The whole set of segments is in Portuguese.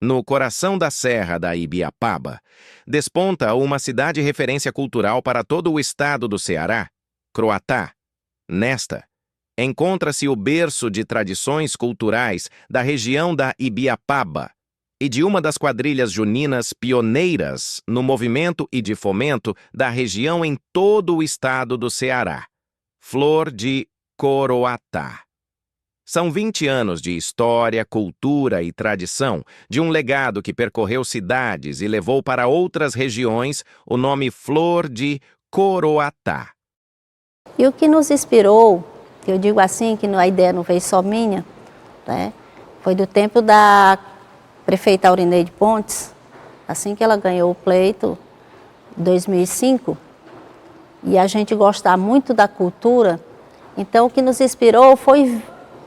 No coração da Serra da Ibiapaba, desponta uma cidade referência cultural para todo o estado do Ceará, Croatá. Nesta, encontra-se o berço de tradições culturais da região da Ibiapaba e de uma das quadrilhas juninas pioneiras no movimento e de fomento da região em todo o estado do Ceará, Flor de Coroatá. São 20 anos de história, cultura e tradição, de um legado que percorreu cidades e levou para outras regiões o nome Flor de Coroatá. E o que nos inspirou, eu digo assim, que a ideia não veio só minha, né? Foi do tempo da prefeita Aurineide Pontes, assim que ela ganhou o pleito, em 2005, e a gente gostar muito da cultura, então o que nos inspirou foi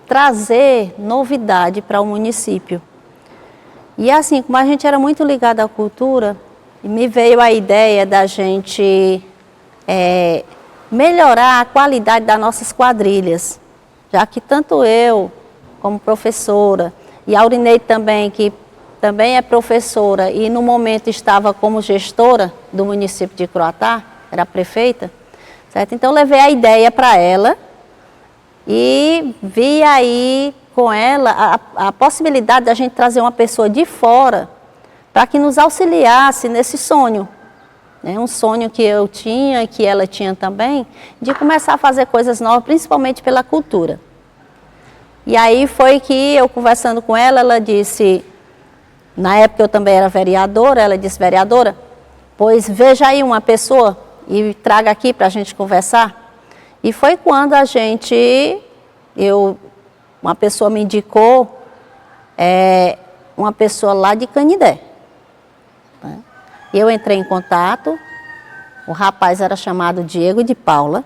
trazer novidade para o município. E assim, como a gente era muito ligado à cultura, me veio a ideia da gente melhorar a qualidade das nossas quadrilhas, já que tanto eu, como professora, e a Aurineide também, que também é professora e no momento estava como gestora do município de Croatá, era prefeita, certo? Então levei a ideia para ela e vi aí com ela a possibilidade da gente trazer uma pessoa de fora para que nos auxiliasse nesse sonho. Um sonho que eu tinha e que ela tinha também, de começar a fazer coisas novas, principalmente pela cultura. E aí foi que eu conversando com ela, ela disse, na época eu também era vereadora, ela disse, vereadora, pois veja aí uma pessoa e traga aqui para a gente conversar. E foi quando uma pessoa me indicou, uma pessoa lá de Canindé. Eu entrei em contato, o rapaz era chamado Diego de Paula,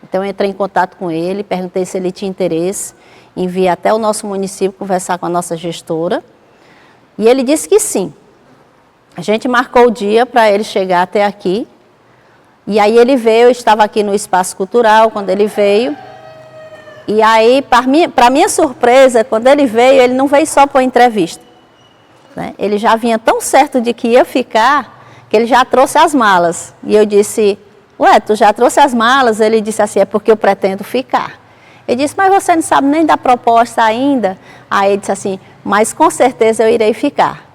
então eu entrei em contato com ele, perguntei se ele tinha interesse em vir até o nosso município conversar com a nossa gestora, e ele disse que sim. A gente marcou o dia para ele chegar até aqui, e aí ele veio, eu estava aqui no Espaço Cultural quando ele veio, e aí, para minha surpresa, quando ele veio, ele não veio só para uma entrevista, né? Ele já vinha tão certo de que ia ficar, que ele já trouxe as malas. E eu disse, ué, tu já trouxe as malas? Ele disse assim, é porque eu pretendo ficar. Ele disse, mas você não sabe nem da proposta ainda? Aí ele disse assim, mas com certeza eu irei ficar.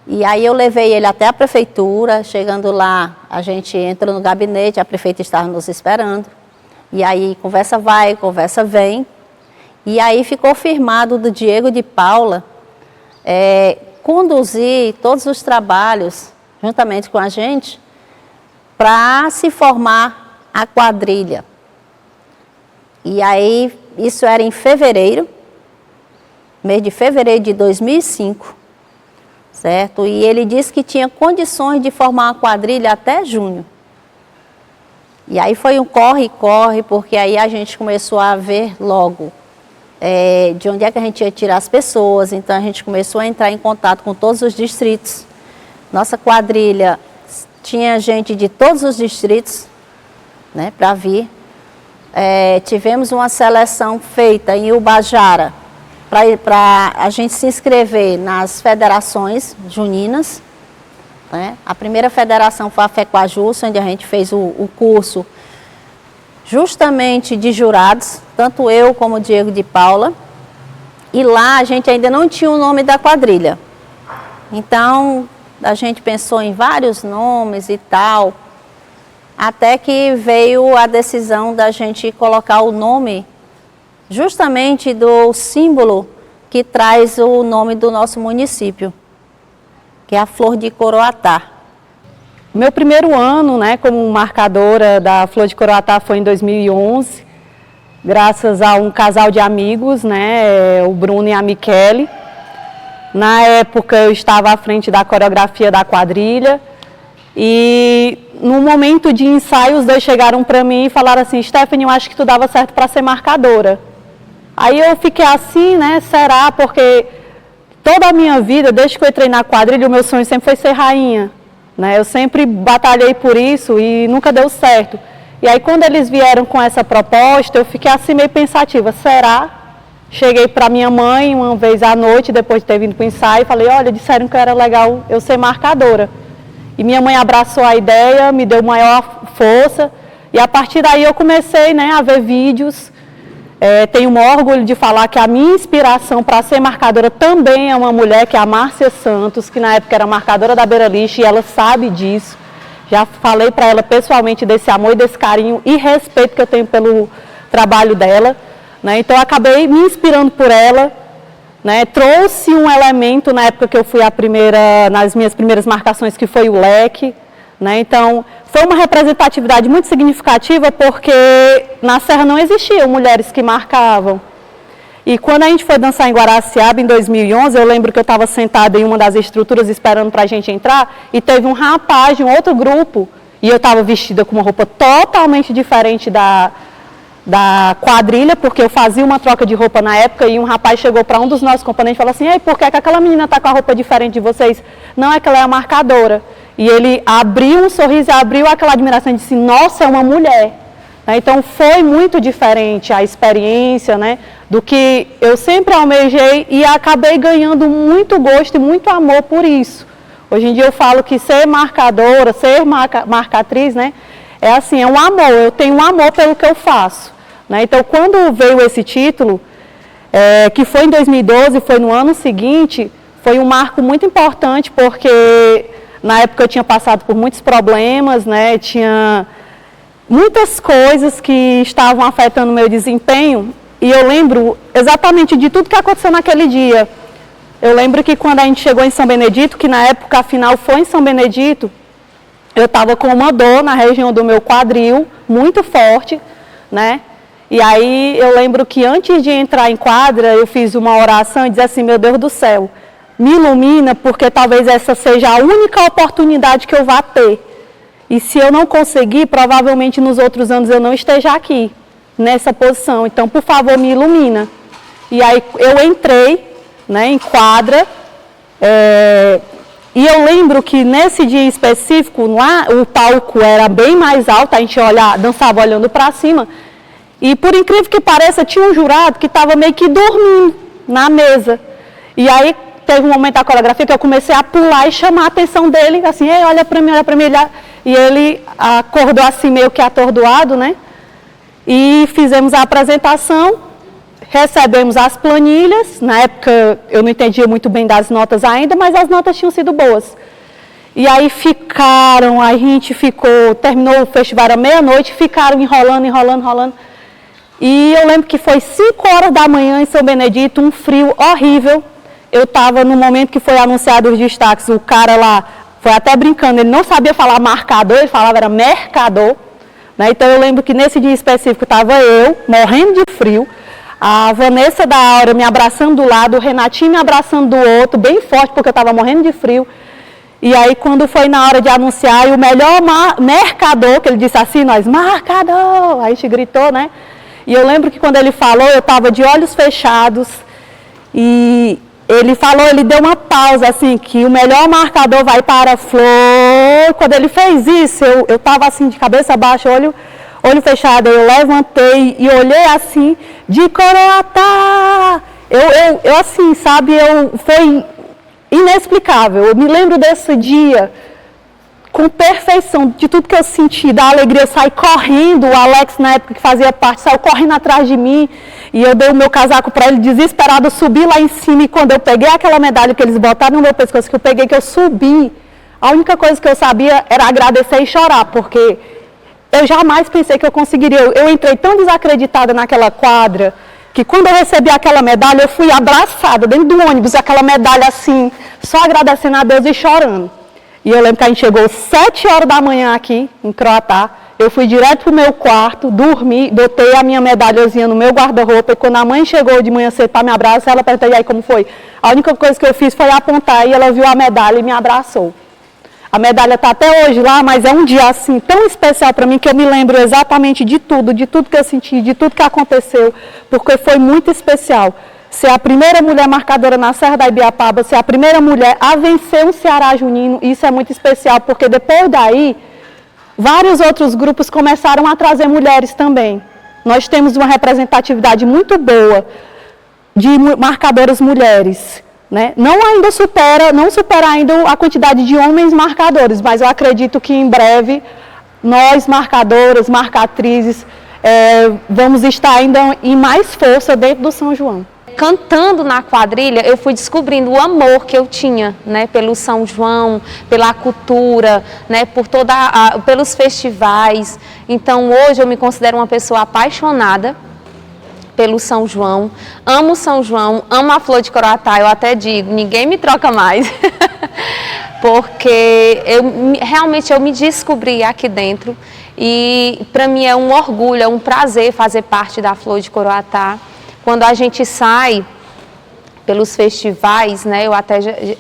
E aí eu levei ele até a prefeitura, chegando lá, a gente entra no gabinete, a prefeita estava nos esperando. E aí conversa vai, conversa vem. E aí ficou firmado do Diego de Paula conduzir todos os trabalhos, juntamente com a gente, para se formar a quadrilha. E aí, isso era em fevereiro, mês de fevereiro de 2005, certo? E ele disse que tinha condições de formar uma quadrilha até junho. E aí foi um corre-corre, porque aí a gente começou a ver logo de onde é que a gente ia tirar as pessoas, então a gente começou a entrar em contato com todos os distritos. Nossa quadrilha tinha gente de todos os distritos, né, para vir. Tivemos uma seleção feita em Ubajara para a gente se inscrever nas federações juninas, né? A primeira federação foi a FECOAJUS, onde a gente fez o curso justamente de jurados, tanto eu como o Diego de Paula, e lá a gente ainda não tinha o nome da quadrilha. Então, a gente pensou em vários nomes e tal, até que veio a decisão da gente colocar o nome justamente do símbolo que traz o nome do nosso município, que é a Flor de Coroatá. Meu primeiro ano, né, como marcadora da Flor de Coroatá foi em 2011, graças a um casal de amigos, né, o Bruno e a Michele. Na época eu estava à frente da coreografia da quadrilha e no momento de ensaio os dois chegaram para mim e falaram assim, Stephanie, eu acho que tu dava certo para ser marcadora. Aí eu fiquei assim, né, será? Porque toda a minha vida, desde que eu entrei na quadrilha, o meu sonho sempre foi ser rainha. Né? Eu sempre batalhei por isso e nunca deu certo. E aí quando eles vieram com essa proposta, eu fiquei assim meio pensativa, será Cheguei para minha mãe uma vez à noite, depois de ter vindo para o ensaio, falei, olha, disseram que era legal eu ser marcadora. E minha mãe abraçou a ideia, me deu maior força, e a partir daí eu comecei, né, a ver vídeos. Tenho um orgulho de falar que a minha inspiração para ser marcadora também é uma mulher, que é a Márcia Santos, que na época era marcadora da Beira Lixo, e ela sabe disso. Já falei para ela pessoalmente desse amor e desse carinho e respeito que eu tenho pelo trabalho dela, né? Então eu acabei me inspirando por ela, né? Trouxe um elemento na época que eu fui nas minhas primeiras marcações, que foi o leque, né? Então foi uma representatividade muito significativa, porque na Serra não existiam mulheres que marcavam. E quando a gente foi dançar em Guaraciaba, em 2011, eu lembro que eu estava sentada em uma das estruturas esperando para a gente entrar, e teve um rapaz de um outro grupo, e eu estava vestida com uma roupa totalmente diferente da quadrilha, porque eu fazia uma troca de roupa na época, e um rapaz chegou para um dos nossos componentes e falou assim, ei, por que aquela menina está com a roupa diferente de vocês? Não, é que ela é a marcadora. E ele abriu um sorriso, abriu aquela admiração e disse, nossa, é uma mulher. Então foi muito diferente a experiência, né, do que eu sempre almejei, e acabei ganhando muito gosto e muito amor por isso. Hoje em dia eu falo que ser marcadora, ser marcatriz, né, é assim, é um amor, eu tenho um amor pelo que eu faço, né? Então quando veio esse título, que foi em 2012, foi no ano seguinte, foi um marco muito importante, porque na época eu tinha passado por muitos problemas, né, tinha muitas coisas que estavam afetando o meu desempenho, e eu lembro exatamente de tudo que aconteceu naquele dia. Eu lembro que quando a gente chegou em São Benedito, que na época a final foi em São Benedito, eu estava com uma dor na região do meu quadril, muito forte, né? E aí eu lembro que antes de entrar em quadra, eu fiz uma oração e disse assim, meu Deus do céu, me ilumina, porque talvez essa seja a única oportunidade que eu vá ter. E se eu não conseguir, provavelmente nos outros anos eu não esteja aqui, nessa posição. Então, por favor, me ilumina. E aí eu entrei, né, em quadra, e eu lembro que nesse dia específico, lá, o palco era bem mais alto, a gente dançava olhando para cima, e por incrível que pareça, tinha um jurado que estava meio que dormindo na mesa. E aí teve um momento da coreografia que eu comecei a pular e chamar a atenção dele, assim, ei, olha para mim, e ele acordou assim meio que atordoado, né? E fizemos a apresentação, recebemos as planilhas, na época eu não entendia muito bem das notas ainda, mas as notas tinham sido boas. E aí a gente terminou o festival à meia-noite, ficaram enrolando. E eu lembro que foi 5 horas da manhã em São Benedito, um frio horrível. Eu estava no momento que foi anunciado os destaques, o cara lá foi até brincando, ele não sabia falar marcador, ele falava era mercador, né? Então eu lembro que nesse dia específico estava eu, morrendo de frio, a Vanessa da Aura me abraçando do lado, o Renatinho me abraçando do outro, bem forte, porque eu estava morrendo de frio. E aí quando foi na hora de anunciar, e o melhor mercador, que ele disse assim, nós, marcador, aí a gente gritou, né? E eu lembro que quando ele falou, eu estava de olhos fechados, e ele deu uma pausa, assim, que o melhor marcador vai para a Flor. Quando ele fez isso, eu estava assim, de cabeça baixa, olho fechado, eu levantei e olhei assim, de Coroatá. Eu assim, sabe, foi inexplicável. Eu me lembro desse dia com perfeição, de tudo que eu senti, da alegria. Eu saí correndo, o Alex, na época que fazia parte, saiu correndo atrás de mim, e eu dei o meu casaco para ele, desesperado, eu subi lá em cima, e quando eu peguei aquela medalha que eles botaram no meu pescoço, que eu subi, a única coisa que eu sabia era agradecer e chorar, porque eu jamais pensei que eu conseguiria. Eu entrei tão desacreditada naquela quadra, que quando eu recebi aquela medalha, eu fui abraçada dentro do ônibus, aquela medalha assim, só agradecendo a Deus e chorando. E eu lembro que a gente chegou 7 horas da manhã aqui, em Croatá. Eu fui direto para o meu quarto, dormi, botei a minha medalhazinha no meu guarda-roupa. E quando a mãe chegou de manhã cedo para me abraçar, ela perguntou, e aí como foi? A única coisa que eu fiz foi apontar, e ela viu a medalha e me abraçou. A medalha está até hoje lá, mas é um dia assim tão especial para mim, que eu me lembro exatamente de tudo que eu senti, de tudo que aconteceu, porque foi muito especial. Ser a primeira mulher marcadora na Serra da Ibiapaba, ser a primeira mulher a vencer um Ceará junino, isso é muito especial, porque depois daí, vários outros grupos começaram a trazer mulheres também. Nós temos uma representatividade muito boa. de marcadoras mulheres, né? Não supera ainda a quantidade de homens marcadores, mas eu acredito que em breve nós, marcadoras, marcatrizes, vamos estar ainda em mais força dentro do São João. Cantando na quadrilha, eu fui descobrindo o amor que eu tinha, né, pelo São João, pela cultura, né, pelos festivais. Então, hoje eu me considero uma pessoa apaixonada pelo São João, amo São João, amo a flor de Coroatá. Eu até digo, ninguém me troca mais, porque realmente eu me descobri aqui dentro e para mim é um orgulho, é um prazer fazer parte da flor de Coroatá. Quando a gente sai pelos festivais, né,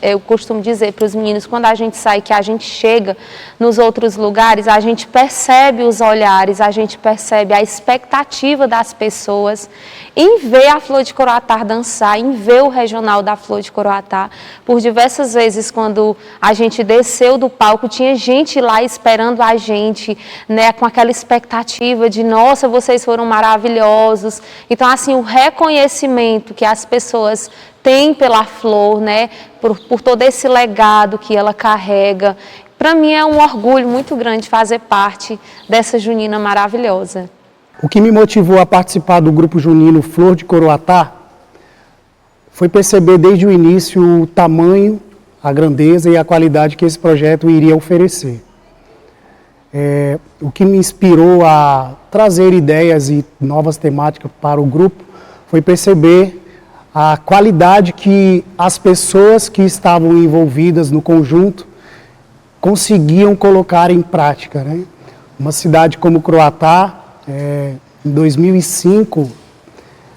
eu costumo dizer para os meninos, quando a gente sai, que a gente chega nos outros lugares, a gente percebe os olhares, a gente percebe a expectativa das pessoas em ver a Flor de Coroatá dançar, em ver o regional da Flor de Coroatá. Por diversas vezes, quando a gente desceu do palco, tinha gente lá esperando a gente, né, com aquela expectativa de, nossa, vocês foram maravilhosos. Então, assim, o reconhecimento que as pessoas tem pela flor, né, por todo esse legado que ela carrega. Para mim é um orgulho muito grande fazer parte dessa junina maravilhosa. O que me motivou a participar do grupo junino Flor de Coroatá foi perceber desde o início o tamanho, a grandeza e a qualidade que esse projeto iria oferecer. O que me inspirou a trazer ideias e novas temáticas para o grupo foi perceber a qualidade que as pessoas que estavam envolvidas no conjunto conseguiam colocar em prática, né? Uma cidade como Croatá, em 2005,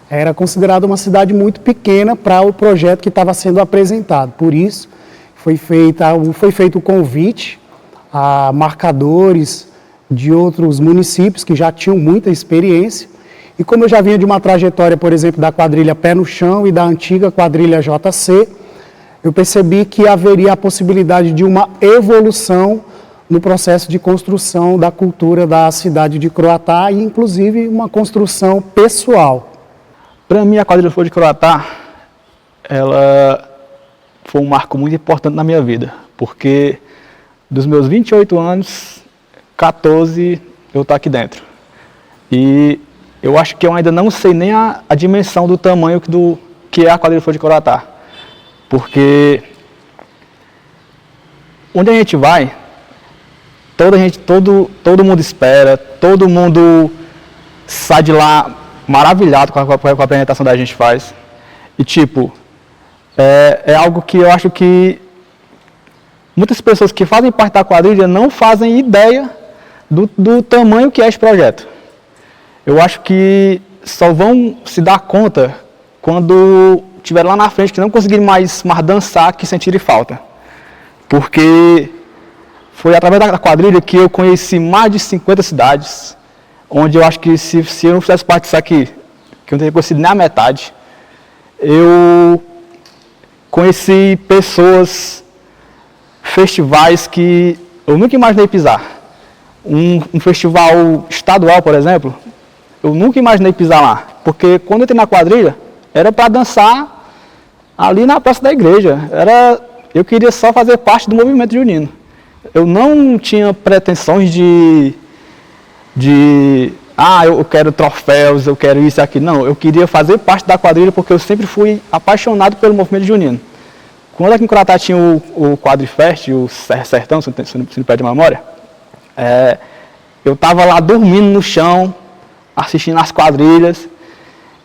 era considerada uma cidade muito pequena para o projeto que estava sendo apresentado. Por isso, foi feito o convite a marcadores de outros municípios que já tinham muita experiência. E como eu já vinha de uma trajetória, por exemplo, da quadrilha Pé no Chão e da antiga quadrilha JC, eu percebi que haveria a possibilidade de uma evolução no processo de construção da cultura da cidade de Croatá e, inclusive, uma construção pessoal. Para mim, a quadrilha Flor de Coroatá, ela foi um marco muito importante na minha vida, porque dos meus 28 anos, 14 eu estou aqui dentro. E eu acho que eu ainda não sei nem a dimensão do tamanho que é a quadrilha Flor de Coroatá. Porque onde a gente vai, todo mundo espera, todo mundo sai de lá maravilhado com a apresentação que a gente faz. E tipo, é algo que eu acho que muitas pessoas que fazem parte da quadrilha não fazem ideia do tamanho que é esse projeto. Eu acho que só vão se dar conta quando estiver lá na frente, que não conseguirem mais dançar, que sentirem falta. Porque foi através da quadrilha que eu conheci mais de 50 cidades, onde eu acho que se eu não fizesse parte disso aqui, que eu não teria conhecido nem a metade, eu conheci pessoas, festivais que eu nunca imaginei pisar. Um festival estadual, por exemplo, eu nunca imaginei pisar lá, porque quando eu entrei na quadrilha, era para dançar ali na praça da igreja. Eu queria só fazer parte do movimento junino. Eu não tinha pretensões eu quero troféus, eu quero isso e aquilo. Não, eu queria fazer parte da quadrilha porque eu sempre fui apaixonado pelo movimento junino. Quando aqui em Croatá tinha o Quadrifest, o Sertão, se não perde a memória, eu estava lá dormindo no chão, assistindo as quadrilhas,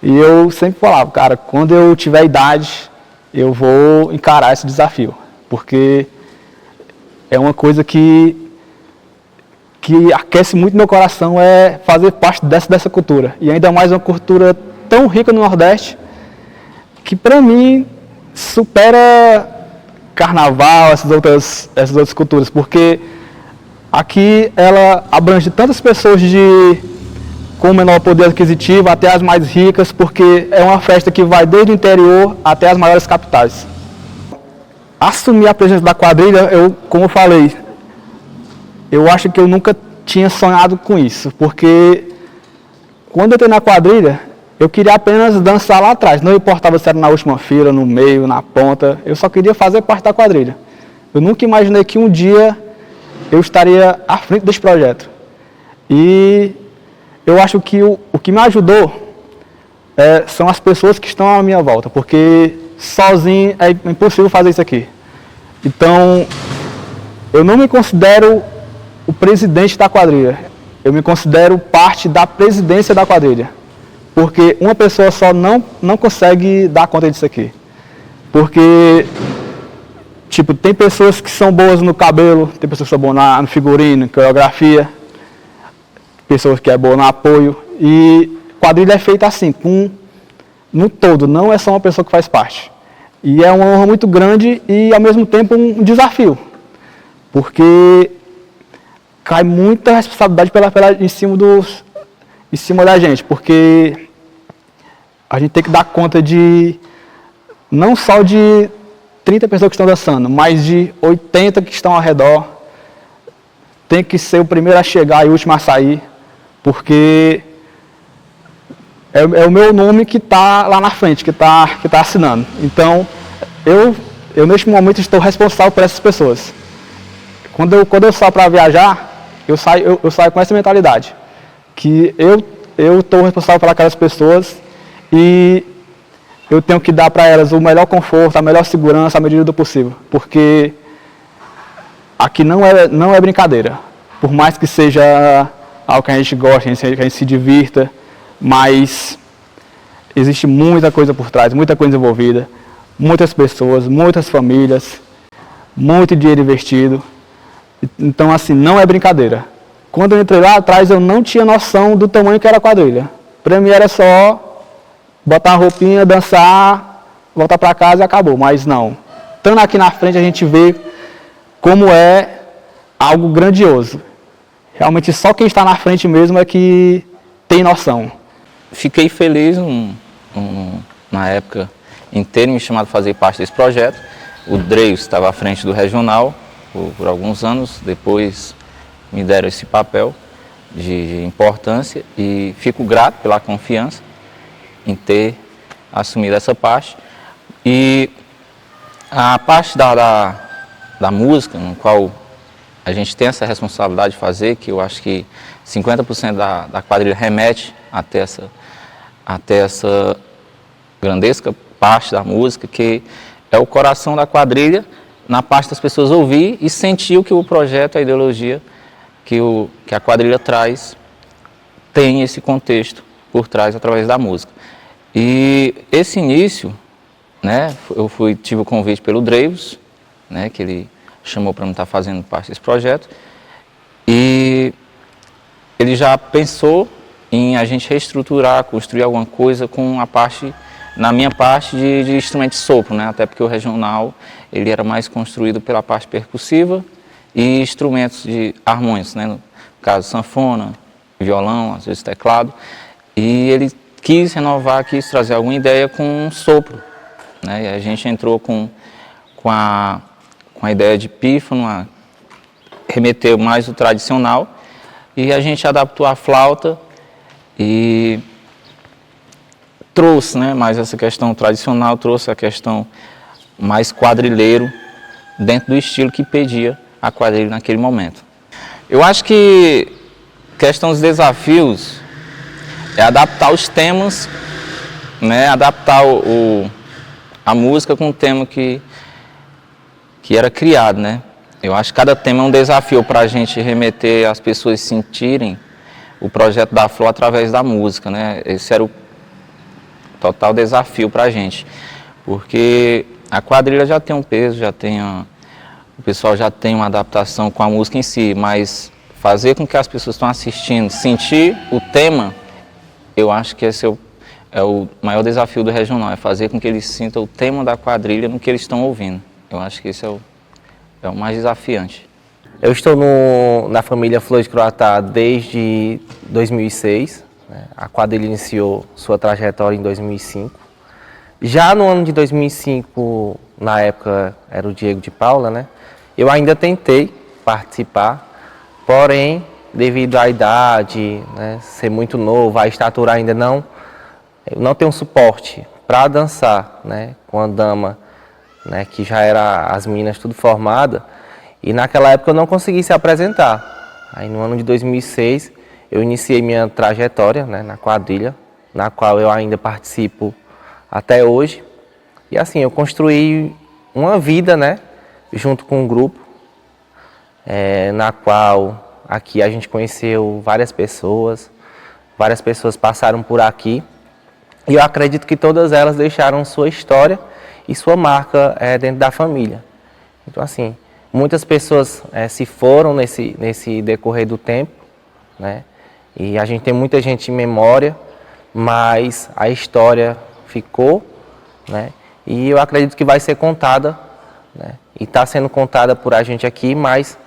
e eu sempre falava, cara, quando eu tiver idade, eu vou encarar esse desafio, porque é uma coisa que aquece muito meu coração, é fazer parte dessa cultura, e ainda mais uma cultura tão rica no Nordeste, que para mim supera carnaval, essas outras culturas, porque aqui ela abrange tantas pessoas com menor poder aquisitivo até as mais ricas, porque é uma festa que vai desde o interior até as maiores capitais. Assumir a presença da quadrilha, como eu falei, eu acho que eu nunca tinha sonhado com isso, porque quando eu entrei na quadrilha, eu queria apenas dançar lá atrás, não importava se era na última fila, no meio, na ponta, eu só queria fazer parte da quadrilha. Eu nunca imaginei que um dia eu estaria à frente desse projeto. E eu acho que o que me ajudou são as pessoas que estão à minha volta, porque sozinho é impossível fazer isso aqui. Então, eu não me considero o presidente da quadrilha, eu me considero parte da presidência da quadrilha. Porque uma pessoa só não consegue dar conta disso aqui. Porque, tipo, tem pessoas que são boas no cabelo, tem pessoas que são boas no figurino, coreografia, pessoas que é boa no apoio. E quadrilha é feita assim, no todo, não é só uma pessoa que faz parte. E é uma honra muito grande e, ao mesmo tempo, um desafio. Porque cai muita responsabilidade em cima da gente, porque a gente tem que dar conta não só de 30 pessoas que estão dançando, mas de 80 que estão ao redor. Tem que ser o primeiro a chegar e o último a sair, porque é o meu nome que está lá na frente, que tá assinando. Então, eu neste momento estou responsável por essas pessoas. Quando eu saio para viajar, eu saio com essa mentalidade, que eu estou responsável por aquelas pessoas e eu tenho que dar para elas o melhor conforto, a melhor segurança, à medida do possível, porque aqui não é brincadeira, por mais que seja algo que a gente goste, que a gente se divirta, mas existe muita coisa por trás, muita coisa envolvida, muitas pessoas, muitas famílias, muito dinheiro investido. Então, assim, não é brincadeira. Quando eu entrei lá atrás, eu não tinha noção do tamanho que era a quadrilha. Para mim era só botar uma roupinha, dançar, voltar para casa e acabou. Mas não. Estando aqui na frente, a gente vê como é algo grandioso. Realmente, só quem está na frente mesmo é que tem noção. Fiquei feliz na época em terem me chamado para fazer parte desse projeto. O Dreus estava à frente do regional por alguns anos, depois me deram esse papel de importância e fico grato pela confiança em ter assumido essa parte. E a parte da música, no qual a gente tem essa responsabilidade de fazer, que eu acho que 50% da quadrilha remete até essa grandesca parte da música, que é o coração da quadrilha, na parte das pessoas ouvir e sentir o que o projeto, a ideologia que a quadrilha traz, tem esse contexto por trás através da música. E esse início, né, eu tive o convite pelo Dreus, né, que ele chamou para mim estar fazendo parte desse projeto, e ele já pensou em a gente reestruturar, construir alguma coisa com na minha parte de instrumento de sopro, né, até porque o regional ele era mais construído pela parte percussiva e instrumentos harmônicos, né, no caso sanfona, violão, às vezes teclado, e ele quis renovar, quis trazer alguma ideia com um sopro, né, e a gente entrou com a ideia de pífano, remeteu mais o tradicional, e a gente adaptou a flauta e trouxe, né, mais essa questão tradicional, trouxe a questão mais quadrilheiro dentro do estilo que pedia a quadrilha naquele momento. Eu acho que a questão dos desafios é adaptar os temas, né, adaptar a música com o tema que era criado, né. Eu acho que cada tema é um desafio para a gente remeter as pessoas sentirem o projeto da Flor através da música, né. Esse era o total desafio para a gente, porque a quadrilha já tem um peso, o pessoal já tem uma adaptação com a música em si, mas fazer com que as pessoas que estão assistindo sentir o tema, eu acho que esse é o maior desafio do regional, é fazer com que eles sintam o tema da quadrilha no que eles estão ouvindo. Eu acho que esse é o mais desafiante. Eu estou na família Flor de Croatá desde 2006, né? A quadrilha iniciou sua trajetória em 2005. Já no ano de 2005, na época era o Diego de Paula, né? Eu ainda tentei participar, porém, devido à idade, né, ser muito novo, a estatura ainda não eu não tenho suporte para dançar, né, com a dama, né, que já era as meninas tudo formada, e naquela época eu não consegui se apresentar. Aí no ano de 2006 eu iniciei minha trajetória, né, na quadrilha, na qual eu ainda participo até hoje. E assim, eu construí uma vida, né, junto com o grupo, na qual aqui a gente conheceu várias pessoas passaram por aqui, e eu acredito que todas elas deixaram sua história e sua marca dentro da família. Então assim, muitas pessoas se foram nesse decorrer do tempo, né, e a gente tem muita gente em memória, mas a história ficou, né, e eu acredito que vai ser contada, né, e está sendo contada por a gente aqui, mas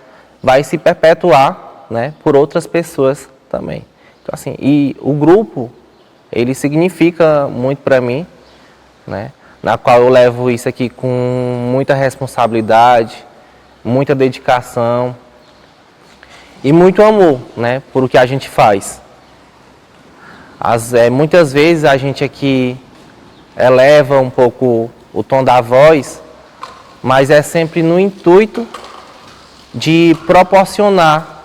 vai se perpetuar, né, por outras pessoas também. Então assim, e o grupo, ele significa muito para mim, né, na qual eu levo isso aqui com muita responsabilidade, muita dedicação e muito amor, né, por o que a gente faz. Muitas vezes a gente aqui eleva um pouco o tom da voz, mas é sempre no intuito de proporcionar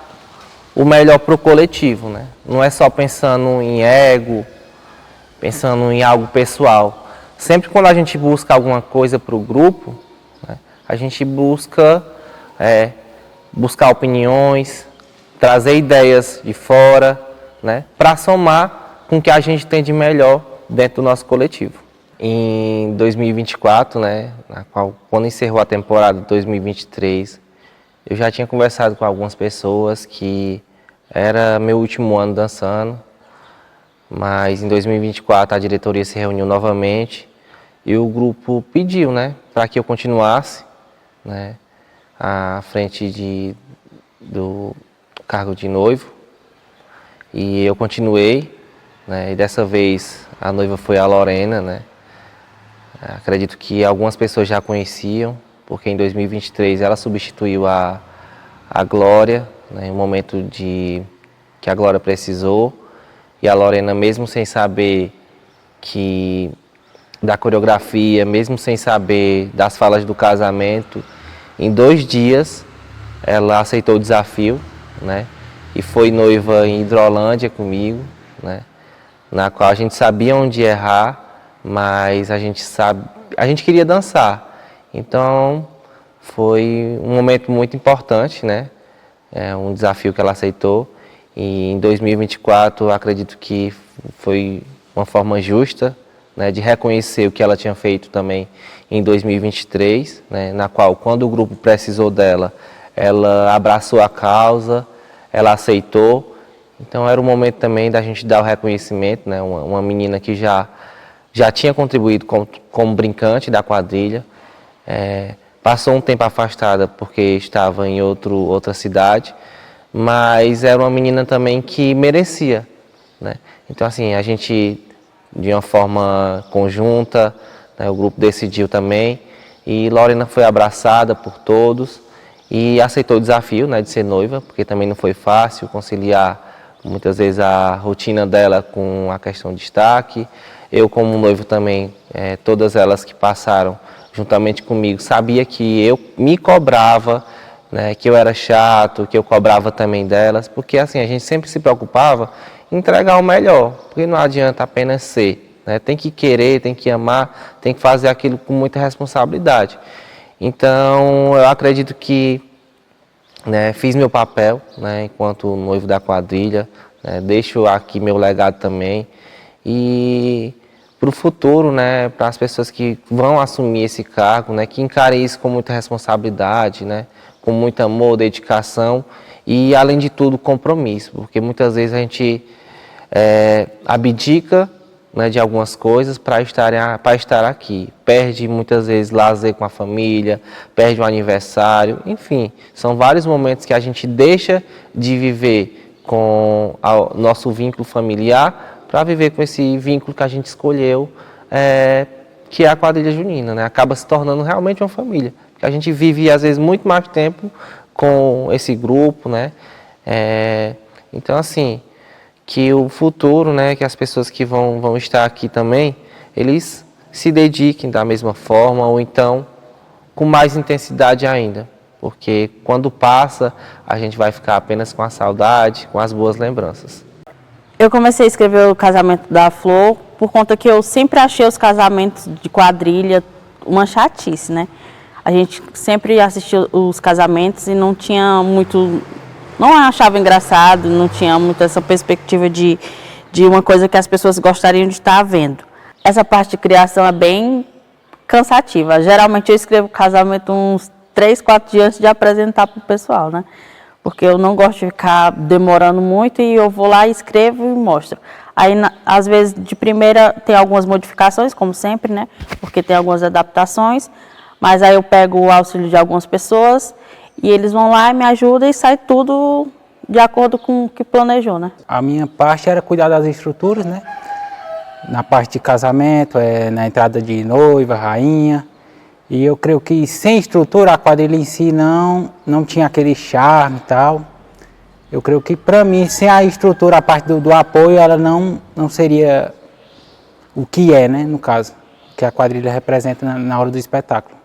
o melhor para o coletivo, né? Não é só pensando em ego, pensando em algo pessoal. Sempre quando a gente busca alguma coisa para o grupo, né, a gente buscar opiniões, trazer ideias de fora, né, para somar com o que a gente tem de melhor dentro do nosso coletivo. Em 2024, né, na qual, quando encerrou a temporada de 2023, eu já tinha conversado com algumas pessoas que era meu último ano dançando, mas em 2024 a diretoria se reuniu novamente e o grupo pediu, né, para que eu continuasse, né, à frente do cargo de noivo, e eu continuei, né, e dessa vez a noiva foi a Lorena, né. Acredito que algumas pessoas já conheciam, porque em 2023 ela substituiu a Glória, né, em um momento que a Glória precisou, e a Lorena, mesmo sem saber da coreografia, mesmo sem saber das falas do casamento, em 2 dias ela aceitou o desafio, né, e foi noiva em Hidrolândia comigo, né, na qual a gente sabia onde errar, mas a gente queria dançar. Então foi um momento muito importante, né? Um desafio que ela aceitou, e em 2024 acredito que foi uma forma justa, né, de reconhecer o que ela tinha feito também em 2023, né, na qual, quando o grupo precisou dela, ela abraçou a causa, ela aceitou. Então era o momento também da gente dar o reconhecimento, né, uma menina que já tinha contribuído como brincante da quadrilha, passou um tempo afastada porque estava em outra cidade, mas era uma menina também que merecia, né? Então assim, a gente, de uma forma conjunta, né, o grupo decidiu também, e Lorena foi abraçada por todos e aceitou o desafio, né, de ser noiva, porque também não foi fácil conciliar muitas vezes a rotina dela com a questão de destaque. Eu, como noivo também, todas elas que passaram juntamente comigo, sabia que eu me cobrava, né, que eu era chato, que eu cobrava também delas, porque assim, a gente sempre se preocupava em entregar o melhor, porque não adianta apenas ser, né, tem que querer, tem que amar, tem que fazer aquilo com muita responsabilidade. Então, eu acredito que, né, fiz meu papel, né, enquanto noivo da quadrilha, né, deixo aqui meu legado também. E para o futuro, né, para as pessoas que vão assumir esse cargo, né, que encarem isso com muita responsabilidade, né, com muito amor, dedicação e, além de tudo, compromisso, porque muitas vezes a gente abdica, né, de algumas coisas para estar aqui, perde muitas vezes lazer com a família, perde um aniversário, enfim, são vários momentos que a gente deixa de viver com o nosso vínculo familiar para viver com esse vínculo que a gente escolheu, que é a quadrilha junina, né? Acaba se tornando realmente uma família. Porque a gente vive, às vezes, muito mais tempo com esse grupo, né? Então, assim, que o futuro, né, que as pessoas que vão estar aqui também, eles se dediquem da mesma forma ou então com mais intensidade ainda, porque quando passa a gente vai ficar apenas com a saudade, com as boas lembranças. Eu comecei a escrever o Casamento da Flor por conta que eu sempre achei os casamentos de quadrilha uma chatice, né? A gente sempre assistia os casamentos e não tinha muito, não achava engraçado, não tinha muito essa perspectiva de uma coisa que as pessoas gostariam de estar vendo. Essa parte de criação é bem cansativa. Geralmente eu escrevo casamento uns 3, 4 dias antes de apresentar para o pessoal, né? Porque eu não gosto de ficar demorando muito e eu vou lá, escrevo e mostro. Aí, às vezes, de primeira tem algumas modificações, como sempre, né? Porque tem algumas adaptações, mas aí eu pego o auxílio de algumas pessoas e eles vão lá e me ajudam e sai tudo de acordo com o que planejou, né? A minha parte era cuidar das estruturas, né? Na parte de casamento, na entrada de noiva, rainha. E eu creio que sem estrutura a quadrilha em si não tinha aquele charme e tal. Eu creio que para mim, sem a estrutura, a parte do apoio, ela não seria o que é, né, no caso, que a quadrilha representa na hora do espetáculo.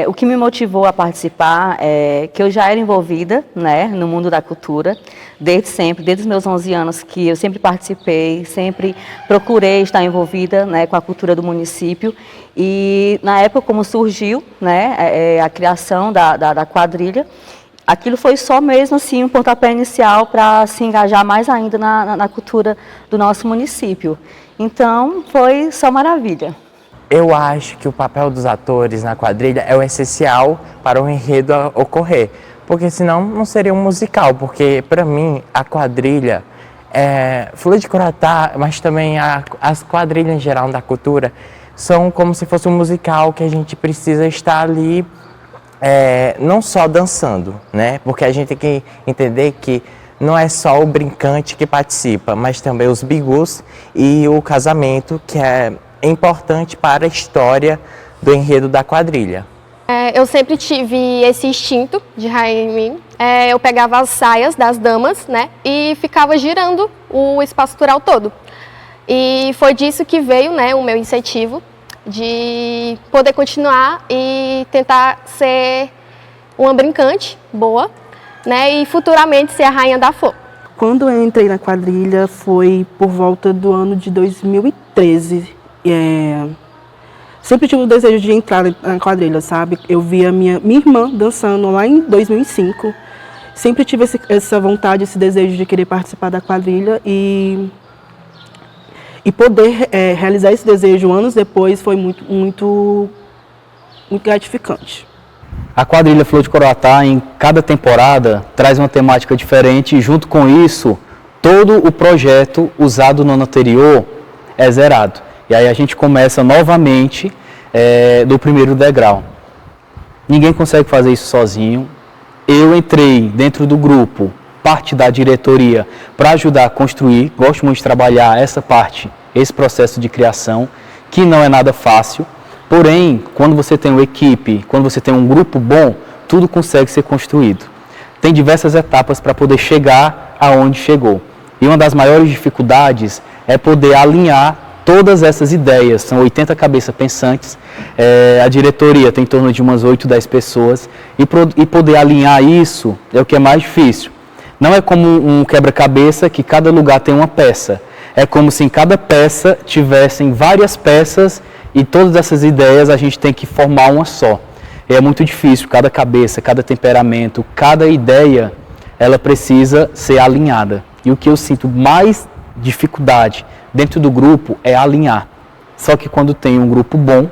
O que me motivou a participar é que eu já era envolvida, né, no mundo da cultura, desde sempre, desde os meus 11 anos, que eu sempre participei, sempre procurei estar envolvida, né, com a cultura do município. E na época, como surgiu, né, a criação da quadrilha, aquilo foi só mesmo assim um pontapé inicial para se engajar mais ainda na cultura do nosso município. Então, foi só maravilha. Eu acho que o papel dos atores na quadrilha é o essencial para o enredo ocorrer, porque senão não seria um musical, porque para mim a quadrilha, Flor de Coroatá, mas também as quadrilhas em geral da cultura, são como se fosse um musical que a gente precisa estar ali, não só dançando, né? Porque a gente tem que entender que não é só o brincante que participa, mas também os bigus e o casamento, que é importante para a história do enredo da quadrilha. Eu sempre tive esse instinto de rainha em mim. Eu pegava as saias das damas, né, e ficava girando o espaço cultural todo. E foi disso que veio, né, o meu incentivo de poder continuar e tentar ser uma brincante boa, né, e futuramente ser a rainha da flor. Quando eu entrei na quadrilha foi por volta do ano de 2013. Sempre tive o desejo de entrar na quadrilha, sabe? Eu via minha irmã dançando lá em 2005. Sempre tive essa vontade, esse desejo de querer participar da quadrilha e poder realizar esse desejo anos depois foi muito gratificante. A quadrilha Flor de Coroatá, em cada temporada, traz uma temática diferente e, junto com isso, todo o projeto usado no ano anterior é zerado. E aí a gente começa novamente do primeiro degrau. Ninguém consegue fazer isso sozinho. Eu entrei dentro do grupo, parte da diretoria, para ajudar a construir. Gosto muito de trabalhar essa parte, esse processo de criação, que não é nada fácil. Porém, quando você tem uma equipe, quando você tem um grupo bom, tudo consegue ser construído. Tem diversas etapas para poder chegar aonde chegou. E uma das maiores dificuldades é poder alinhar todas essas ideias. São 80 cabeças pensantes, a diretoria tem em torno de umas 8, 10 pessoas, e poder alinhar isso é o que é mais difícil. Não é como um quebra-cabeça que cada lugar tem uma peça. É como se em cada peça tivessem várias peças e todas essas ideias a gente tem que formar uma só. É muito difícil, cada cabeça, cada temperamento, cada ideia, ela precisa ser alinhada. E o que eu sinto mais dificuldade dentro do grupo é alinhar. Só que quando tem um grupo bom,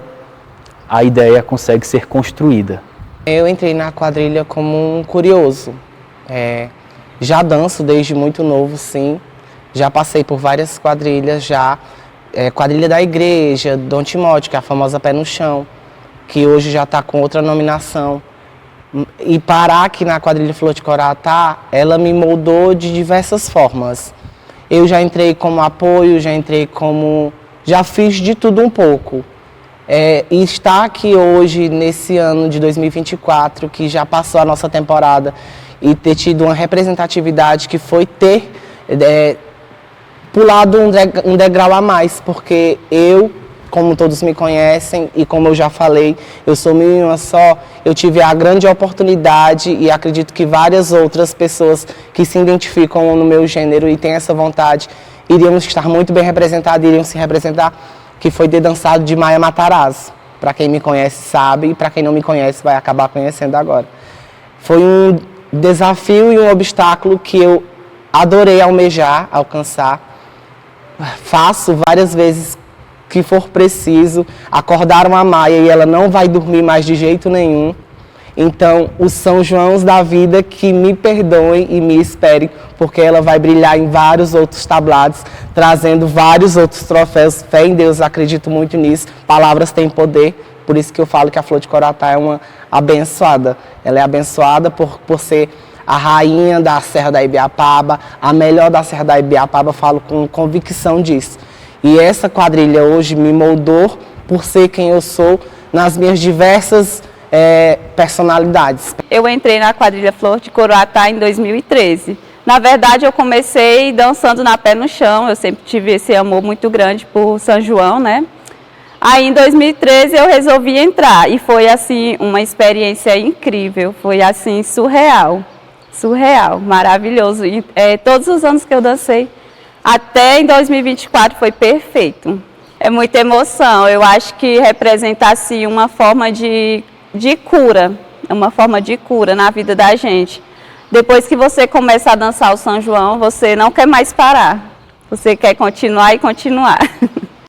a ideia consegue ser construída. Eu entrei na quadrilha como um curioso. Já danço desde muito novo, sim. Já passei por várias quadrilhas, quadrilha da igreja, Dom Timóteo, que é a famosa Pé no Chão, que hoje já está com outra nominação. E parar aqui na quadrilha Flor de Coroatá, ela me moldou de diversas formas. Eu já entrei como apoio, já fiz de tudo um pouco. E estar aqui hoje, nesse ano de 2024, que já passou a nossa temporada, e ter tido uma representatividade que foi ter pulado um degrau a mais, porque eu, como todos me conhecem e como eu já falei, eu sou menina só, eu tive a grande oportunidade e acredito que várias outras pessoas que se identificam no meu gênero e têm essa vontade, iriam estar muito bem representadas, iriam se representar, que foi ter dançado de Maia Matarazzo. Para quem me conhece sabe, e para quem não me conhece vai acabar conhecendo agora. Foi um desafio e um obstáculo que eu adorei almejar, alcançar. Faço várias vezes que for preciso, acordar uma Maia e ela não vai dormir mais de jeito nenhum. Então, os São Joãos da vida que me perdoem e me esperem, porque ela vai brilhar em vários outros tablados, trazendo vários outros troféus. Fé em Deus, acredito muito nisso. Palavras têm poder, por isso que eu falo que a Flor de Coroatá é uma abençoada. Ela é abençoada por ser a rainha da Serra da Ibiapaba, a melhor da Serra da Ibiapaba, falo com convicção disso. E essa quadrilha hoje me moldou por ser quem eu sou nas minhas diversas personalidades. Eu entrei na quadrilha Flor de Coroatá em 2013. Na verdade, eu comecei dançando na pé no chão, eu sempre tive esse amor muito grande por São João, né? Aí em 2013 eu resolvi entrar e foi assim uma experiência incrível, foi assim surreal, maravilhoso. E, todos os anos que eu dancei, até em 2024 foi perfeito. É muita emoção, eu acho que representa assim uma forma de cura, é uma forma de cura na vida da gente. Depois que você começa a dançar o São João, você não quer mais parar, você quer continuar e continuar.